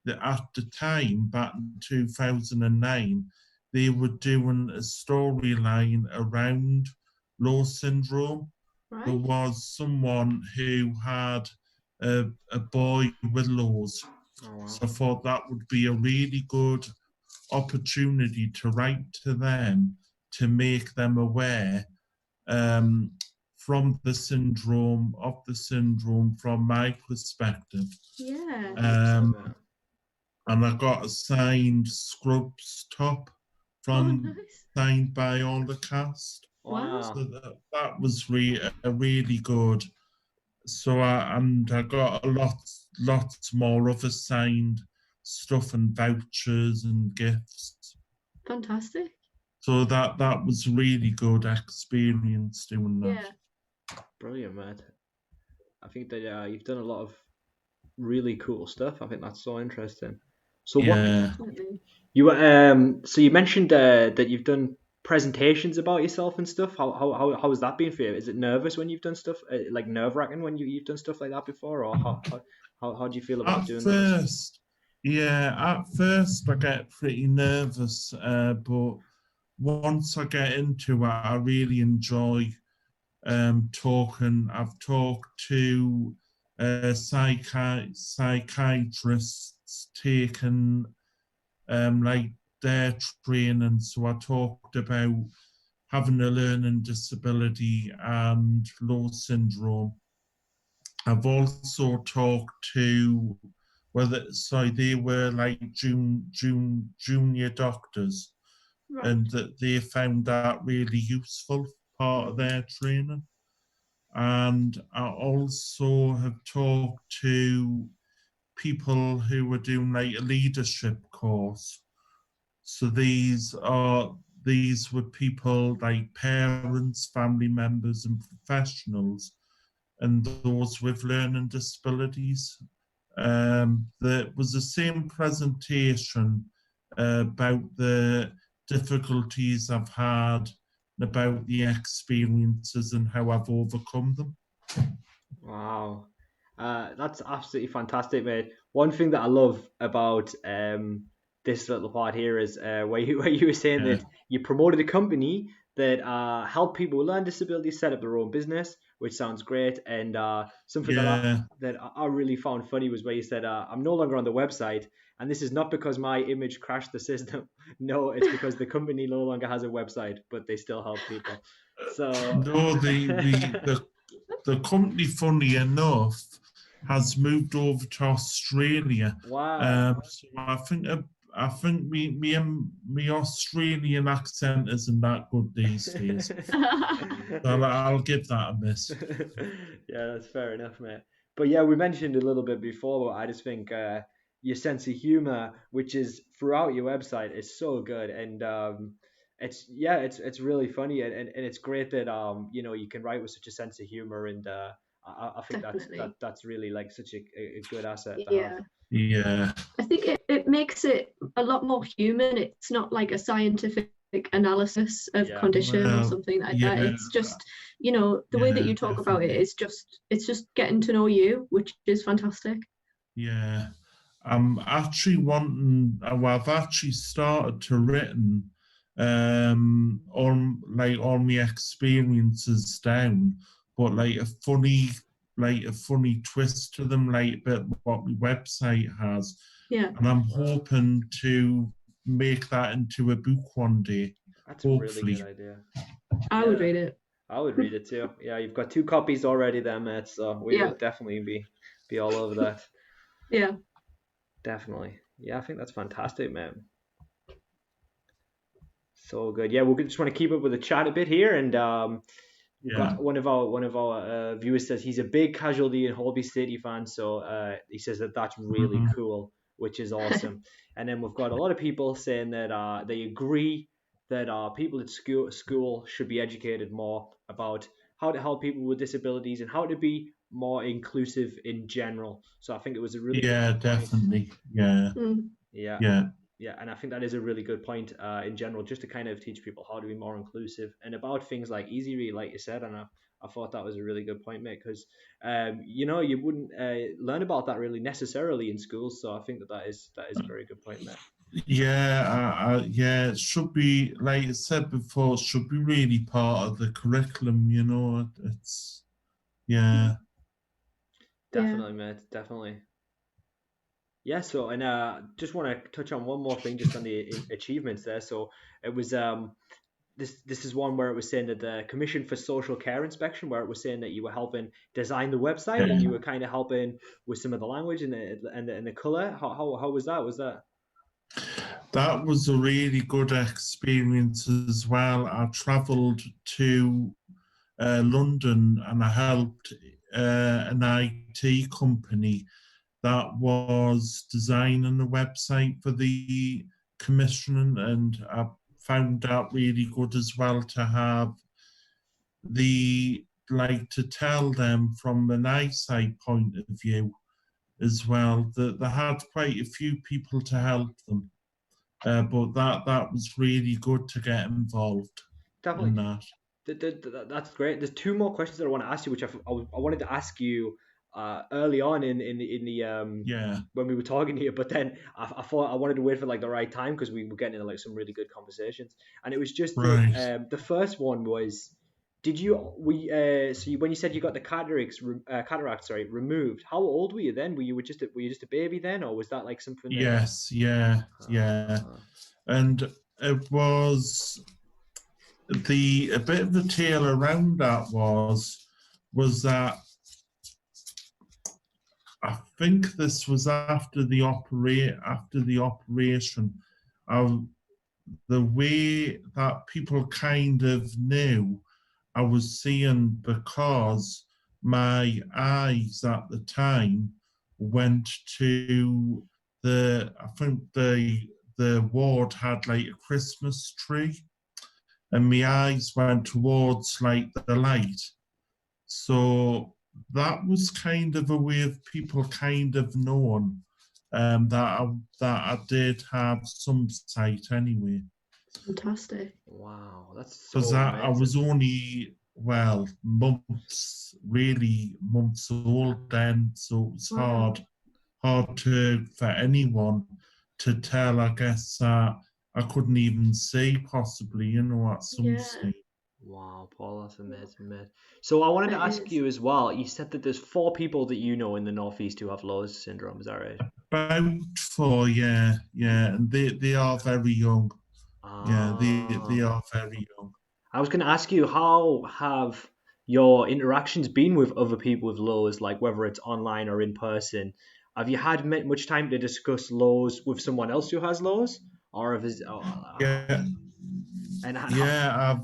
that at the time, back in 2009, they were doing a storyline around Low syndrome. There Right. was someone who had a boy with Lowe's. Oh wow. So I thought that would be a really good opportunity to write to them to make them aware um, from the syndrome from my perspective. Yeah. 100%, Um, man. and I got a signed Scrubs top Oh, from nice. signed by all the cast. Wow. So Wow. that was really good. I got lots more other signed stuff and vouchers and gifts. Fantastic. So that was really good experience doing that. Yeah. Brilliant, man. I think that you've done a lot of really cool stuff. I think that's so interesting. So what Yeah, Definitely. so you mentioned that you've done presentations about yourself and stuff. How has that been for you? Is it nervous when you've done stuff like nerve-wracking when you've done stuff like that before, or how do you feel about at doing those? first, at first I get pretty nervous, but once I get into it, I really enjoy talking. I've talked to psychiatrists, taken like their training. So I talked about having a learning disability and low syndrome. I've also talked to they were like junior doctors, Right. and that they found that really useful part of Mm. their training. And I also have talked to people who were doing like a leadership course. So these were people like parents, family members, and professionals, and those with learning disabilities. There was the same presentation about the difficulties I've had, about the experiences and how I've overcome them. Wow, that's absolutely fantastic, mate. One thing that I love about this little part here is where you were saying Yeah, that you promoted a company that help people with learning disabilities set up their own business, which sounds great. And something Yeah. that I really found funny was where you said, I'm no longer on the website, and this is not because my image crashed the system. No, it's because the company no longer has a website, but they still help people. So No, the company, funny enough, has moved over to Australia. wow. So I think me Australian accent isn't that good these days. So I'll give that a miss. Yeah, that's fair enough, mate. But yeah, we mentioned a little bit before, but I just think your sense of humor, which is throughout your website, is so good, and it's really funny, and it's great that you can write with such a sense of humor, and I think Definitely. that's really like such a good asset to have. Yeah. Yeah, I think it makes it a lot more human. It's not like a scientific analysis of Yeah, condition or well, something like that. yeah, It's just, the way that yeah, you talk about it definitely. is it's just getting to know you, which is fantastic. Yeah, I'm actually wanting. Well, I've actually started to written all my experiences down, but like a funny twist to them, like a bit what my website has, Yeah. and I'm wow, hoping to make that into a book one day, that's a really good hopefully. idea. I would Yeah. read it. I would read it too. Yeah, you've got 2 copies already there, mate. So we Yeah. would definitely be all over that. Yeah. Definitely. Yeah, I think that's fantastic, man. So good. Yeah, we just want to keep up with the chat a bit here, and we've Yeah. got one of our viewers says he's a big Casualty and Holby City fan. So he says that's really Mhm. cool, which is awesome. And then we've got a lot of people saying that they agree that people at school should be educated more about how to help people with disabilities and how to be more inclusive in general. So I think it was a really good Yeah, point. definitely. Yeah, Yeah, yeah, yeah, and I think that is a really good point in general, just to kind of teach people how to be more inclusive and about things like easy read, like you said. And I thought that was a really good point, mate, because you wouldn't learn about that really necessarily in schools. So I think that is a very good point, mate. yeah. Yeah, it should be like I said before. It should be really part of the curriculum. It's yeah, Yeah. Definitely, mate. Definitely. Yeah. So, and just want to touch on one more thing, just on the achievements there. So it was this is one where it was saying that the Commission for Social Care Inspection, where it was saying that you were helping design the website and you yeah. were kind of helping with some of the language and the color. How was that? Was that That was a really good experience as well. I travelled to London and I helped an IT company that was designing a website for the commission, and I found that really good as well to have the like to tell them from an eyesight point of view as well that they had quite a few people to help them. But that was really good to get involved in definitely? that. That's great. There's 2 more questions that I want to ask you, which I wanted to ask you early on in the Yeah, when we were talking here, but then I thought I wanted to wait for like the right time because we were getting into like some really good conversations, and it was just that right. the first one was, did you we so when you said you got the cataract, sorry, removed, how old were you then? Were you just a baby then, or was that like something that Yes, yeah, yeah. uh, And it was the a bit of the tale around that was that I think this was after the operation. Uh, the way that people kind of knew I was seeing because my eyes at the time went to I think the ward had like a Christmas tree and my eyes went towards like the light. So that was kind of a way of people kind of knowing that I did have some sight anyway. It's fantastic. wow, that's Because so I was amazing. only really months old then, so it was Wow. hard to for anyone to tell. I guess I couldn't even see possibly, at some Yeah. stage. Wow, Paul, that's amazing, mate. So I wanted to It ask is. you as well. You said that there's 4 people that you know in the Northeast who have Lowe's syndrome. Is that right? About 4, yeah, and they are very young. Yeah, they Ah, are very young. I was going to ask you, how have your interactions been with other people with Lowe's, like whether it's online or in person? Have you had much time to discuss Lowe's with someone else who has Lowe's, or have is, Yeah, and how, yeah.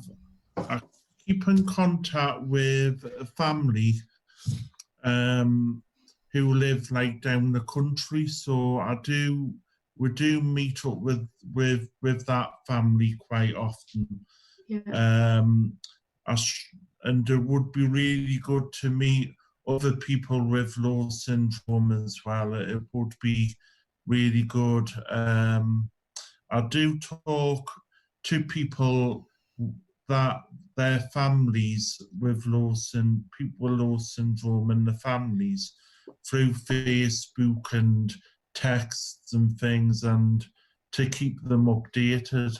I keep in contact with a family um, who live like down the country. So we do meet up with that family quite often. Yeah. Um, and it would be really good to meet other people with low syndrome as well. It would be really good. I do talk to people that their families with people with low syndrome and the families through Facebook and texts and things, and to keep them updated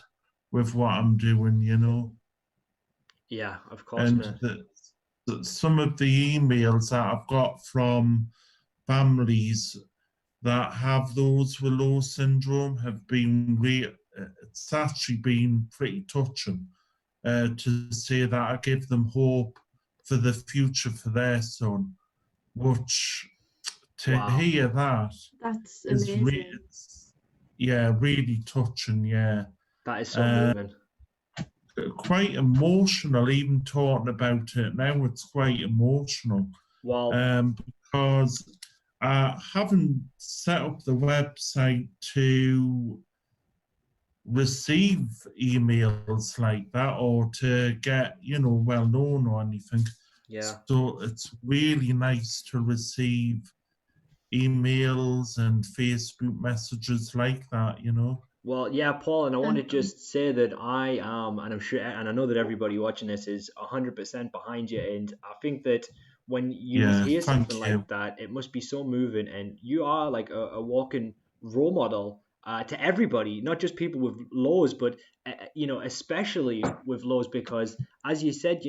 with what I'm doing. yeah, of course, And mate. some of the emails that I've got from families that have those with low syndrome have been it's actually been pretty touching, to say that I give them hope for the future for their son, which to Wow, hear that That's is amazing. yeah, really touching, yeah. that is so Uh, moving. Quite emotional even talking about it now. It's quite emotional, Well, because I haven't set up the website to receive emails like that or to get, well known or anything. yeah. So it's really nice to receive emails and Facebook messages like that. Well, yeah, Paul, and I want to Um, just say that I am, and I'm sure, and I know that everybody watching this is 100% behind you. And I think that when you Yeah, hear something thank you. like that, it must be so moving. And you are like a walking role model to everybody, not just people with lows, but especially with lows, because as you said,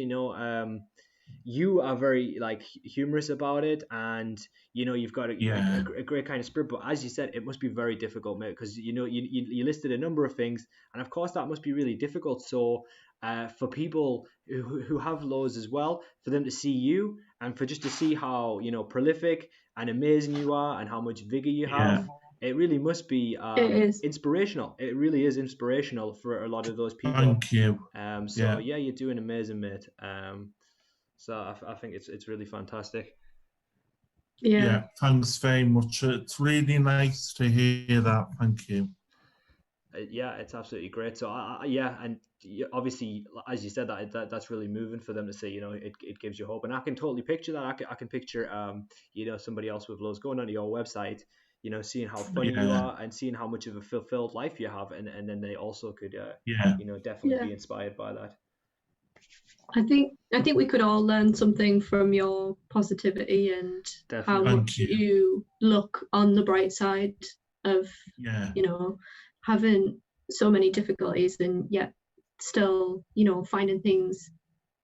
you are very like humorous about it, and you've got Yeah, a great kind of spirit. But as you said, it must be very difficult, mate, because you listed a number of things, and of course that must be really difficult. So for people who have lows as well, for them to see you and for just to see how prolific and amazing you are and how much vigor you have, yeah, it really must be it is. inspirational. It really is inspirational for a lot of those people. thank you. So Yeah, yeah, you're doing amazing, mate. So I think it's really fantastic. Yeah. yeah, thanks very much. It's really nice to hear that. Thank you. Yeah, it's absolutely great. So yeah, and obviously, as you said, that's really moving for them to say. It gives you hope, and I can totally picture that. I can picture somebody else with lows going onto your website, seeing how funny you Yeah, are and seeing how much of a fulfilled life you have, and then they also could yeah, definitely Yeah. be inspired by that. I think we could all learn something from your positivity and how Definitely. thank much you. you look on the bright side of, Yeah, you know, having so many difficulties and yet still, finding things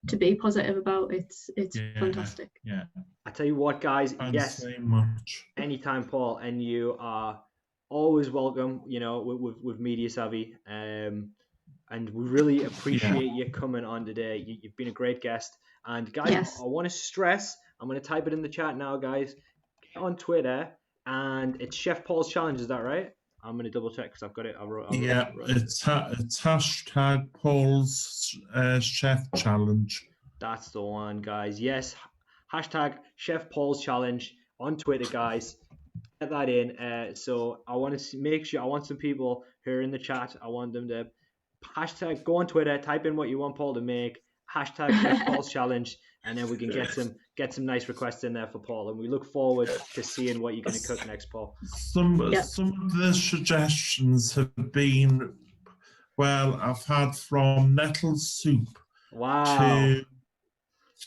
to be positive about. It's yeah, fantastic. yeah. I tell you what, guys. Thanks Yes, very much. anytime, Paul, and you are always welcome. With Media Savvy. And we really Yeah, appreciate you coming on today. You've been a great guest. And guys, Yes. I want to stress, I'm going to type it in the chat now, guys. Get on Twitter, and it's Chef Paul's Challenge. Is that right? I'm going to double check because I've got it. yeah. It's hashtag Paul's Chef Challenge. That's the one, guys. Yes, hashtag Chef Paul's Challenge on Twitter, guys. Get that in. So I want to make sure, I want some people who are in the chat, I want them to hashtag go on Twitter, type in what you want Paul to make, hashtag Chef Paul's Challenge, and then we can get some nice requests in there for Paul. And we look forward to seeing what you're going to cook next, Paul. Some Yep. of the suggestions have been, well, I've had from nettle soup Wow. to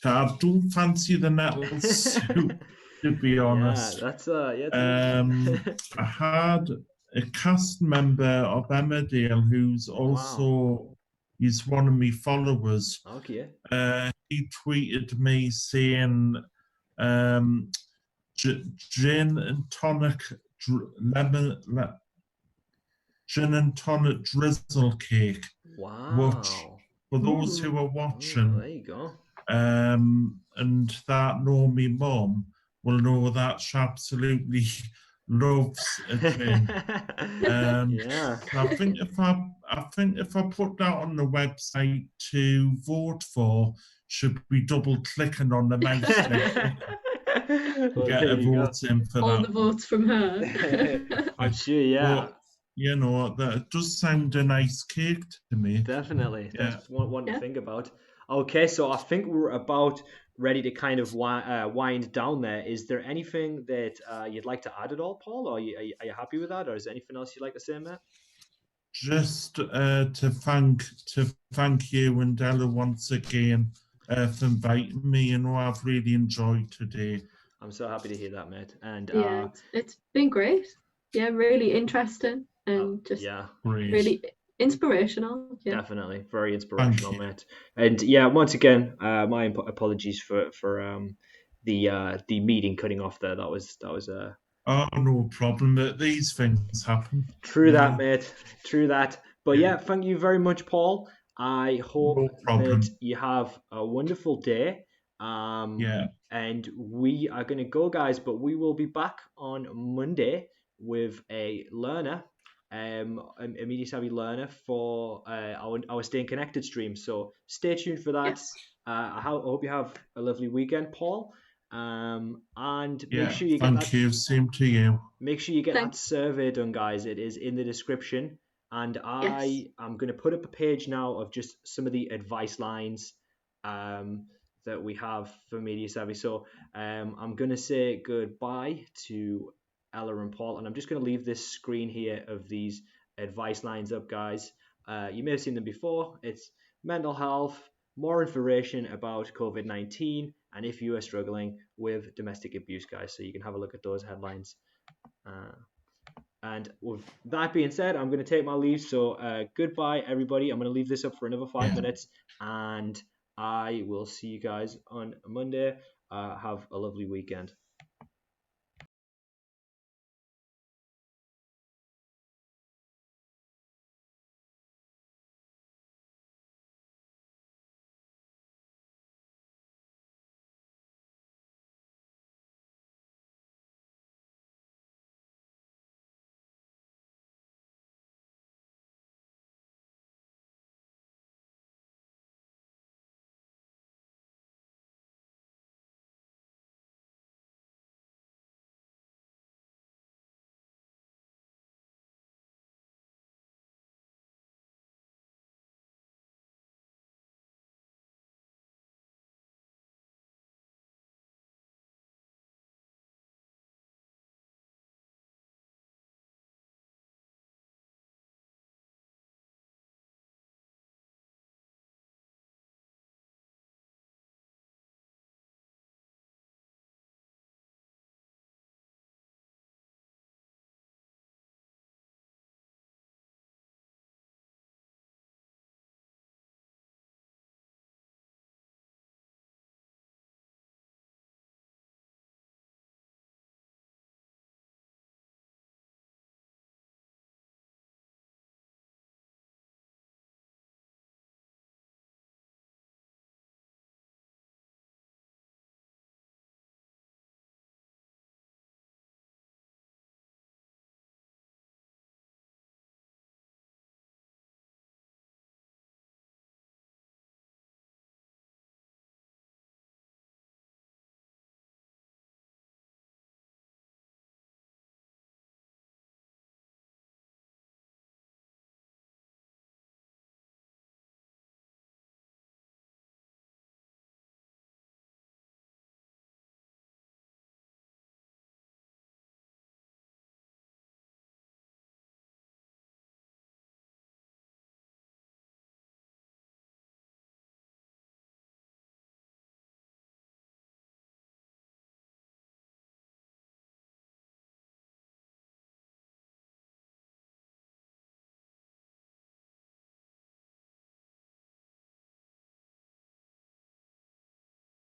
I don't fancy the nettle soup, to be Yeah, honest. that's yeah. I had a cast member of Emmerdale who's Wow. also, he's one of my followers. Okay. He tweeted me saying, gin and tonic gin and tonic drizzle cake, which Wow. for those who are Oh, watching, there you go. and that know me mum will know that she absolutely loves a gin. Yeah. I think if I put that on the website to vote for, should be double clicking on the mouse to Well, get there a you go. vote in for All that. the votes from her. I'm sure, yeah. But you know, that does sound a nice cake to me. Definitely. Yeah. That's one to Yeah. think about. Okay, so I think we're about ready to kind of wind down there. Is there anything that you'd like to add at all, Paul? Or are you happy with that? Or is there anything else you'd like to say, Matt? Just to thank you and Ella once again for inviting me. You know, I've really enjoyed today. I'm so happy to hear that, mate. And Yeah, it's been great. Yeah, really interesting and just yeah, Great. really inspirational. Yeah. definitely very Thank inspirational, you. mate. And yeah, once again, my apologies for the meeting cutting off there. That was Oh, no problem. These things happen. true Yeah. that, mate. True that. But Yeah. yeah, thank you very much, Paul. I hope No problem. that you have a wonderful day. Yeah. And we are going to go, guys, but we will be back on Monday with a learner, a media savvy learner for our Staying Connected stream. So stay tuned for that. Yes. I hope you have a lovely weekend, Paul. And Yeah. make sure you get that. Thank you. Same to you. Make sure you get that Thanks. survey done, guys. It is in the description. And Yes. I'm going to put up a page now of just some of the advice lines that we have for Media Savvy. So I'm going to say goodbye to Ella and Paul. And I'm just going to leave this screen here of these advice lines up, guys. You may have seen them before. It's mental health, more information about COVID-19, and if you are struggling with domestic abuse, guys. So you can have a look at those headlines. And with that being said, I'm going to take my leave. So goodbye, everybody. I'm going to leave this up for another 5 minutes, and I will see you guys on Monday. Have a lovely weekend.